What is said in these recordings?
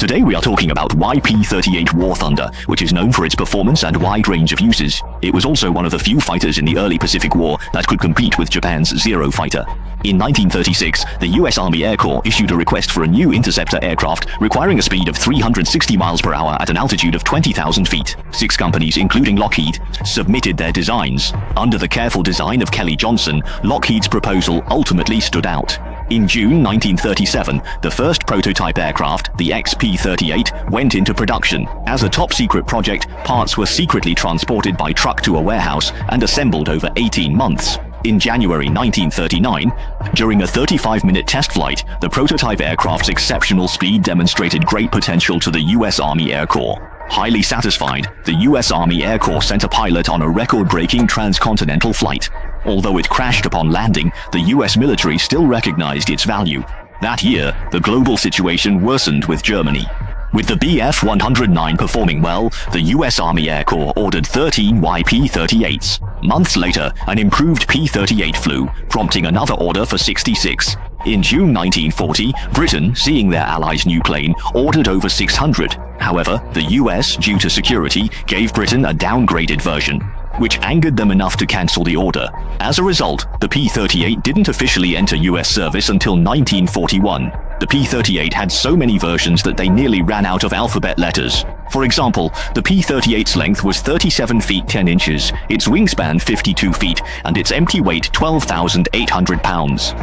Today we are talking about YP-38 War Thunder, which is known for its performance and wide range of uses. It was also one of the few fighters in the early Pacific War that could compete with Japan's Zero fighter. In 1936, the U.S. Army Air Corps issued a request for a new interceptor aircraft requiring a speed of 360 miles per hour at an altitude of 20,000 feet. 6 companies, including Lockheed, submitted their designs. Under the careful design of Kelly Johnson, Lockheed's proposal ultimately stood out. In June 1937, the first prototype aircraft, the XP-38, went into production. As a top-secret project, parts were secretly transported by truck to a warehouse and assembled over 18 months. In January 1939, during a 35-minute test flight, the prototype aircraft's exceptional speed demonstrated great potential to the U.S. Army Air Corps. Highly satisfied, the U.S. Army Air Corps sent a pilot on a record-breaking transcontinental flight. Although it crashed upon landing, the U.S. military still recognized its value. That year, the global situation worsened with Germany. With the Bf-109 performing well, the U.S. Army Air Corps ordered 13 YP-38s. Months later, an improved P-38 flew, prompting another order for 66. In June 1940, Britain, seeing their allies' new plane, ordered over 600. However, the US, due to security, gave Britain a downgraded version, which angered them enough to cancel the order. As a result, the P-38 didn't officially enter US service until 1941. The P-38 had so many versions that they nearly ran out of alphabet letters. For example, the P-38's length was 37 feet 10 inches, its wingspan 52 feet, and its empty weight 12,800 pounds.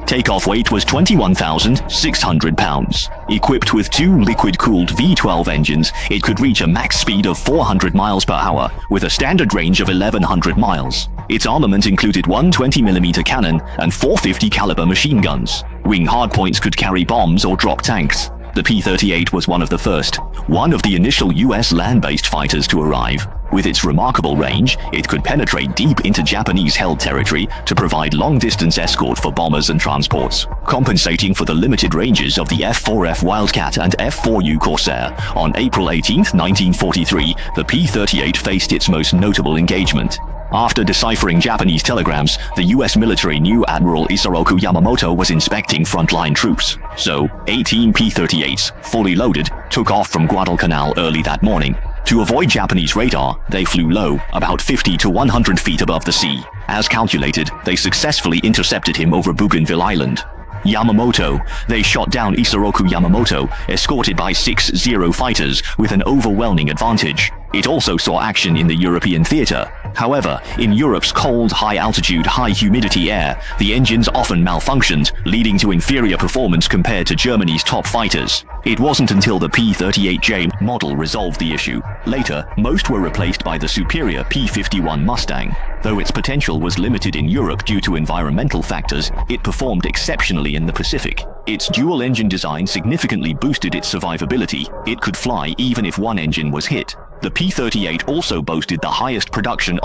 Takeoff weight was 21,600 pounds. Equipped with 2 liquid-cooled V12 engines, it could reach a max speed of 400 miles per hour, with a standard range of 1,100 miles. Its armament included one 20mm cannon and 450 caliber machine guns. Wing hardpoints could carry bombs or drop tanks. The P-38 was one of the initial U.S. land-based fighters to arrive. With its remarkable range, it could penetrate deep into Japanese-held territory to provide long-distance escort for bombers and transports, compensating for the limited ranges of the F-4F Wildcat and F-4U Corsair. On April 18, 1943, the P-38 faced its most notable engagement. After deciphering Japanese telegrams, the U.S. military knew Admiral Yamamoto was inspecting frontline troops. So, 18 P-38s, fully loaded, took off from Guadalcanal early that morning. To avoid Japanese radar, they flew low, about 50 to 100 feet above the sea. As calculated, they successfully intercepted him over Bougainville Island. They shot down Yamamoto, escorted by 6 Zero fighters with an overwhelming advantage. It also saw action in the European theater. However, in Europe's cold, high-altitude, high-humidity air, the engines often malfunctioned, leading to inferior performance compared to Germany's top fighters. It wasn't until the P-38J model resolved the issue. Later, most were replaced by the superior P-51 Mustang. Though its potential was limited in Europe due to environmental factors, it performed exceptionally in the Pacific. Its dual-engine design significantly boosted its survivability. It could fly even if one engine was hit. The P-38 also boasted the highest production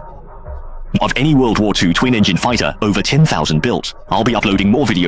of any World War II twin-engine fighter, over 10,000 built. I'll be uploading more videos